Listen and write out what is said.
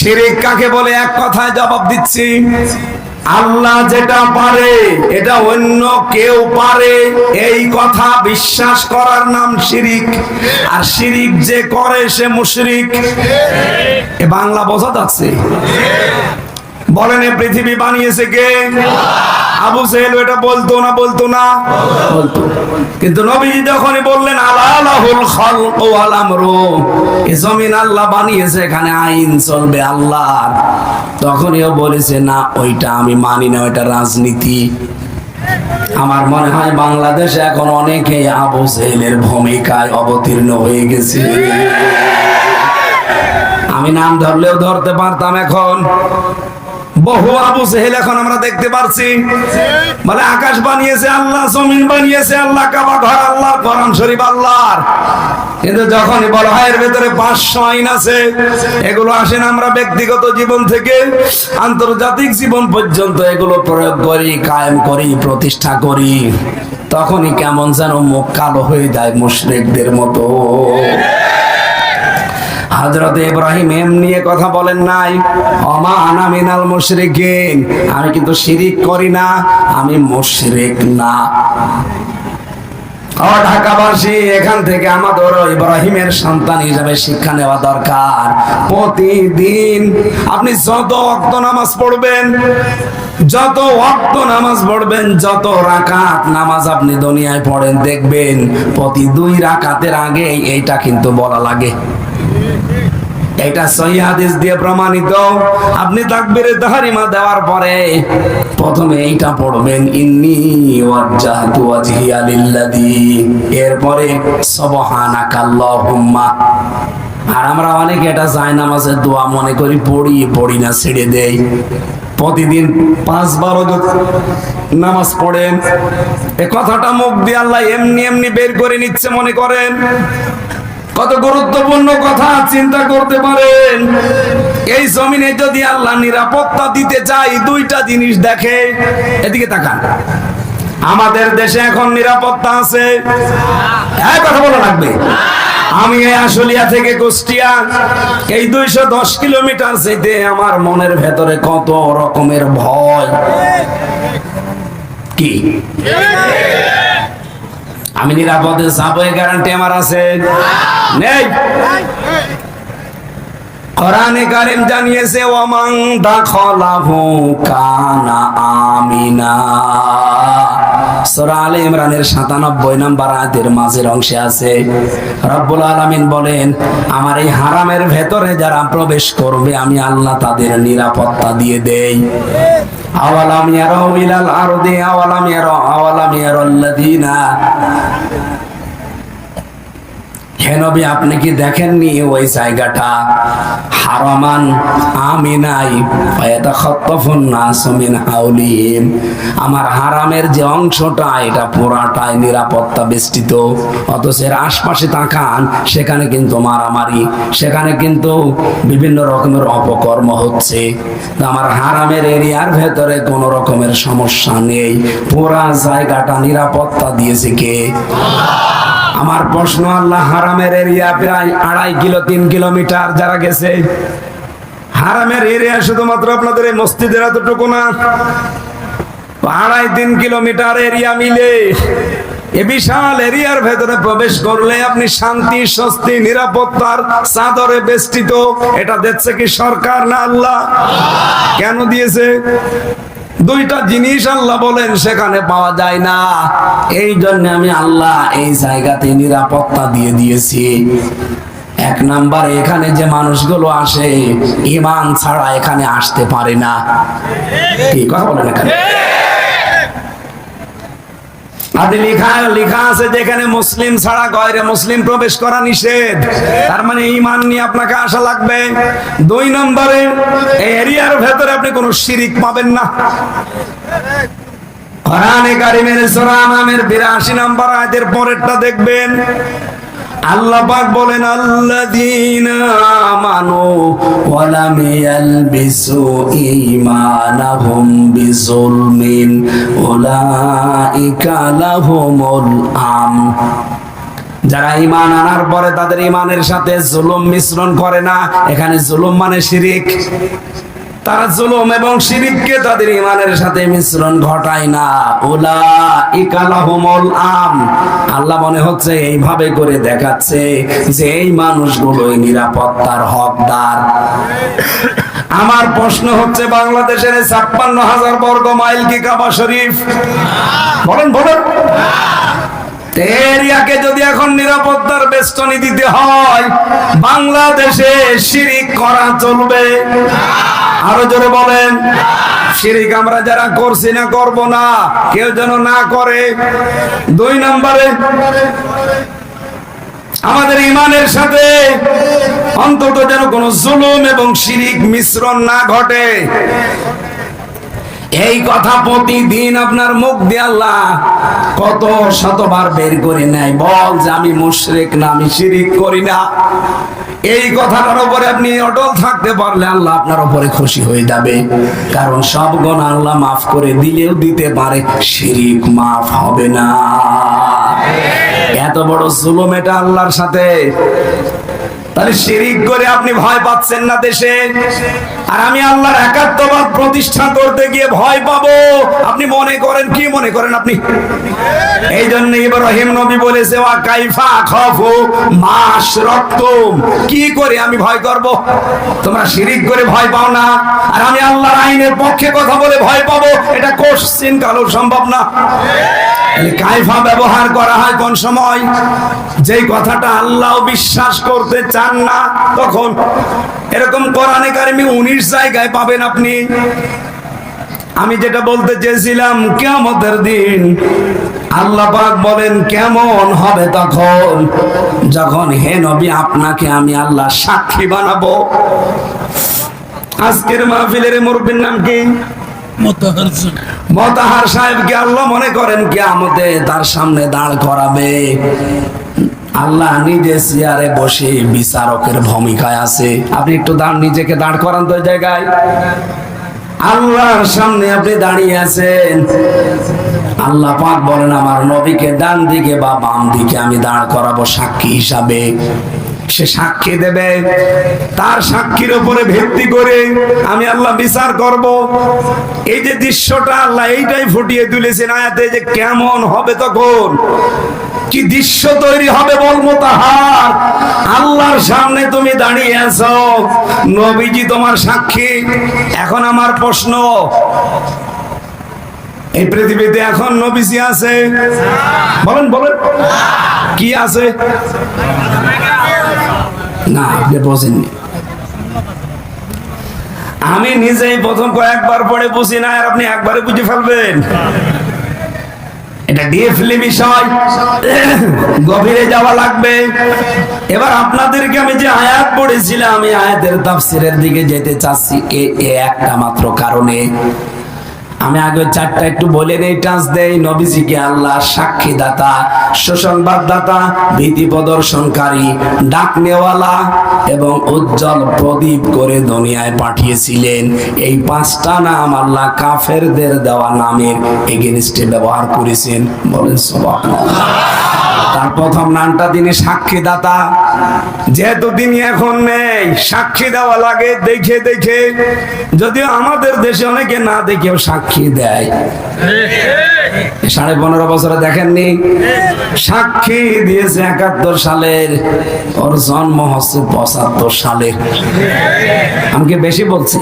শিরিক কাকে বলে এক কথায় জবাব দিচ্ছি, আল্লাহ যেটা পারে এটা অন্য কেউ পারে এই কথা বিশ্বাস করার নাম শিরিক। আর শিরিক যে করে সে মুশরিক। এ বাংলা বোঝা যাচ্ছে? বলেন এ পৃথিবী বানিয়েছে কে? আবু জেহেল এটা বলতো না? বলতো। কিন্তু নবীজি যখনই বললেন আলাহুল খালকু ওয়াল আমরু, এই জমিন আল্লাহ বানিয়েছে, এখানে আইন চলবে আল্লাহর, তখনই ও বলেছে না ওইটা আমি মানি না, ওইটা রাজনীতি। আমার মনে হয় বাংলাদেশে এখন অনেকেই আবু জেহেলের ভূমিকায় অবতীর্ণ হয়ে গেছে। আমি নাম ধরলেও ধরতে পারতাম। এখন বহু আবু জেহেল এখন আমরা দেখতে পারছি। বলে আকাশ বানিয়েছে আল্লাহ, জমিন বানিয়েছে আল্লাহ, কাবা ঘর আল্লাহ, কোরআন শরীফ আল্লাহর। কিন্তু যখনই বলা হয় এর ভেতরে 500 আইন আছে, এগুলো আসে না আমরা ব্যক্তিগত জীবন থেকে আন্তর্জাতিক জীবন পর্যন্ত এগুলো প্রয়োগ করি, কায়েম করি, প্রতিষ্ঠা করি, তখনই কেমন যেন মুখ কালো হয়ে যায় মুশরিকদের মতো। হযরত ইব্রাহিম নিয়ে কথা বলেন নাই, ওমা আনা মিনাল মুশরিকিন, আমি কিন্তু শিরিক করি না, আমি মুশরিক না। ও ঢাকাবাসী, এখান থেকে আমাদের ইব্রাহিমের সন্তান হিসেবে শিক্ষা নেওয়া দরকার। প্রতিদিন আপনি যত ওয়াক্ত নামাজ পড়বেন, যত ওয়াক্ত নামাজ পড়বেন, যত রাকাত নামাজ আপনি দুনিয়ায় পড়েন, দেখবেন প্রতি 2 রাকাতের আগে এইটা কিন্তু বলা লাগে। এটা সহিহ হাদিস দিয়ে প্রমাণিত। আপনি তাকবীরে তাহরিমা দেওয়ার পরে প্রথমে এইটা পড়বেন, ইন্নী ওয়াজ্জাহতু ওয়াজহিয়া লিল্লাযী, এরপরে সুবহানাকাল্লাহুম্মা। আর আমরা অনেকে এটা জায়নামাজের দোয়া মনে করি, পড়ি না, ছেড়ে দেই। প্রতিদিন 5 বার নামাজ পড়েন, এই কথাটা মুখ দিয়ে আল্লাহ এমনি বের করে নিচ্ছে মনে করেন। কত গুরুত্বপূর্ণ কথা চিন্তা করতে পারেন। এই জমিনে যদি আল্লাহ নিরাপত্তা দিতে চাই, 2টা জিনিস দেখে। এদিকে তাকান, আমাদের দেশে এখন নিরাপত্তা আছে? কথা বলা লাগবে। আমি এই আশুলিয়া থেকে কুষ্টিয়া, এই 210 কিলোমিটার যেতে আমার মনের ভেতরে কত রকমের ভয়। কি আমি নিরাপদে যাবো এই গ্যারান্টি আমার আছে? নেই। কোরআনে কারীম জানিয়েছে ওয়ামান দাখালাহু কানা আমিনা। সূরা আলে ইমরানের 97 নম্বর আয়াতের মাঝের অংশে আছে, রব্বুল আলামিন বলেন আমার এই হারামের ভেতরে যারা প্রবেশ করবে আমি আল্লাহ তাদের নিরাপত্তা দিয়ে দেই। আওয়ালাম ইয়ারাউ ইলাল আরদি আওয়ালাম ইয়ারাল্লাযীনা, হে নবী আপনি কি দেখেননি ওই জায়গাটা হারামান আমিনাই ফায়াতাখাত্তাফুন নাসু মিন হাওলিহিম, আমার হারামের যে অংশটা এটা পুরাটাই নিরাপত্তা বেষ্টিত, অথচ এর আশপাশে তাকান সেখানে কিন্তু মারামারি, সেখানে কিন্তু বিভিন্ন রকমের অপকর্ম হচ্ছে। আমার হারামের এরিয়ার ভেতরে কোনো রকমের সমস্যা নেই, পুরা জায়গাটা নিরাপত্তা দিয়েছে কে? আমার প্রশ্ন, আল্লাহ হারামের এরিয়া প্রায় 2.5 কিলো 3 কিলোমিটার যারা গেছে, হারামের এরিয়া শুধুমাত্র আপনাদের এই মসজিদের এতটুকু না, 2.5-3 কিলোমিটার এরিয়া মিলে এ বিশাল এরিয়ার ভেতরে প্রবেশ করলে আপনি শান্তি, স্বস্তি, নিরাপত্তার চাদরে বেষ্টিত। এটা দিচ্ছে কি সরকার না আল্লাহ? কেন দিয়েছে? 2টা জিনিস আল্লাহ বলেন সেখানে পাওয়া যায় না, এই জন্য আমি আল্লাহ এই জায়গাতে নিরাপত্তা দিয়ে দিয়েছি। 1 নাম্বার, এখানে যে মানুষগুলো আসে ঈমান ছাড়া এখানে আসতে পারে না। কি কথা বলেন? এখানে আদি লেখা আছে যেখানে মুসলিম ছাড়া গয়রে মুসলিম প্রবেশ করা নিষেধ, তার মানে ঈমান নিয়ে আপনাকে আসা লাগবে। 2 নম্বরে এই এরিয়ার ভেতরে আপনি কোনো শিরিক পাবেন না। কোরআনে কারীমের সূরা আনামের 82 নম্বর আয়াতের পরেরটা দেখবেন, আল্লাহ পাক বলেন আল্লাযীনা আমানু ওয়া লাম ইয়ালবিসু ঈমানাহুম বিযুলমিন উলাইকা লাহুমুল আমন। যারা ঈমান আনার পরে তাদের ঈমানের সাথে জুলুম মিশ্রণ করে না, এখানে জুলুম মানে শিরিক, তারা জুলুম এবং শিরিককে তাদের ঈমানের সাথে মিশ্রণ ঘটায় না। উলাইকা লাহুমুল আম, আল্লাহ মনে হচ্ছে এইভাবে করে দেখাচ্ছে যে এই মানুষগুলোই নিরাপত্তার হকদার। আমার প্রশ্ন হচ্ছে, বাংলাদেশের ৫৬,০০০ বর্গ মাইল কি কাবা শরীফ? বলেন বলেন। এরিয়াকে যদি এখন নিরাপত্তার বেষ্টনী দিতে হয়, বাংলাদেশে শিরিক করা চলবে? আরো জোরে বলেন। শিরিক আমরা যারা করছি না, করব না, কেউ যেন না করে। ২ নম্বরে, আমাদের ঈমানের সাথে অন্তত যেন কোনো জুলুম এবং শিরিক মিশ্রণ না ঘটে। এই কথা প্রতিদিন আপনার মুখ দিয়ে আল্লাহ কত শতবার বের করে নেয়, বল যে আমি মুশরিক না, আমি শিরিক করি না। এই কথাটার উপরে আপনি অটল থাকতে পারলে আল্লাহ আপনার উপরে খুশি হয়ে যাবে, কারণ সব গুনাহ আল্লাহ মাফ করে দিলেও দিতে পারে, শিরিক মাফ হবে না। এত বড় জুলুম এটা আল্লাহর সাথে। তাহলে শিরিক করে আপনি ভয় পাচ্ছেন না দেশে, আর আমি আল্লাহর একাত্মবাদ প্রতিষ্ঠা করতে গিয়ে ভয় পাবো। আপনি মনে করেন, কি মনে করেন আপনি? এই জন্য ইব্রাহিম নবী বলেছে, ওয়া কাইফা আখাফু মা আশরাকতুম, কি করে আমি ভয় করব? তোমরা শিরিক করে ভয় পাও না, আর আমি আল্লাহর আইনের পক্ষে কথা বলে ভয় পাবো, এটা কোশ্চিন কালো সম্ভব না। কাইফা ব্যবহার করা হয় কোন সময়? যেই কথাটা আল্লাহ বিশ্বাস করতে চান না তখন। এরকম কোরআনে কারিমে 19 জায়গায় পাবেন আপনি। আমি যেটা বলতে চেয়েছিলাম, কিয়ামতের দিন আল্লাহ পাক বলেন কেমন হবে তখন, যখন হে নবী আপনাকে আমি আল্লাহ সাক্ষী বানাবো। আজকের মাহফিলের মুরব্বির নাম কি? মোতাহার সাহেবকে আল্লাহ মনে করেন কিয়ামতে তার সামনে দাঁড় করাবে। আল্লাহ নিজে চেয়ারে বসে বিচারকের ভূমিকায় আছে। আপনি একটু নিজেকে দাঁড় করান তো জায়গায়। আল্লাহর সামনে আপনি দাঁড়িয়ে আছেন, আল্লাহ পাক বলেন আমার নবীকে ডান দিকে বা বাম দিকে আমি দাঁড় করাবো সাক্ষী হিসাবে। সে সাক্ষী দেবে, তার সাক্ষীর উপরে ভিত্তি করে আমি আল্লাহ বিচার করব। এই যে দৃশ্যটা আল্লাহ এইটাই ফুটিয়ে তুলেছেন আয়াতে, যে কেমন হবে তখন, কি দৃশ্য তৈরি হবে বল মোতাহার। আল্লাহর সামনে তুমি দাঁড়িয়ে আছো, নবীজি তোমার সাক্ষী। এখন আমার প্রশ্ন, এই পৃথিবীতে এখন নবীজি আছে? বলেন বলেন, কি আছে? না, আপনি বোঝেননি। আমি নিজেই প্রথম কয়েকবার পড়ে বুঝি না, আর আপনি একবারে বুঝে ফেলবেন। এটা ডিপলি বিষয়, গভীরে যাওয়া লাগবে। এবার আপনাদেরকে আমি যে আয়াত পড়েছিলাম, আমি আয়াতের তাফসীরের দিকে যেতে চাচ্ছি একটা মাত্র কারণে। আমি আগে 4টা একটু বলে নেই, টাচ দেই। নবীজিকে আল্লাহ সাক্ষীদাতা, সুসংবাদদাতা, ভীতি প্রদর্শনকারী, ডাক নেওয়ালা এবং উজ্জ্বল প্রদীপ করে দুনিয়ায় পাঠিয়েছিলেন। এই 5টা নাম আল্লাহ কাফেরদের দেওয়া নামের এগেইনস্টে ব্যবহার করেছেন। বলেন সুবহানাল্লাহ। তার প্রথম নামটা তিনি সাক্ষীদাতা। যেহেতু তিনি এখন নেই, সাক্ষী দেওয়া লাগে দেখে দেখে। যদিও আমাদের দেশে অনেকে না দেখেও সাক্ষী দেয়। 15.5 বছরে দেখেননি, সাক্ষী দিয়েছে 71 সালের, ওর জন্ম হচ্ছে 75 সালে। আমি কি বেশি বলছি?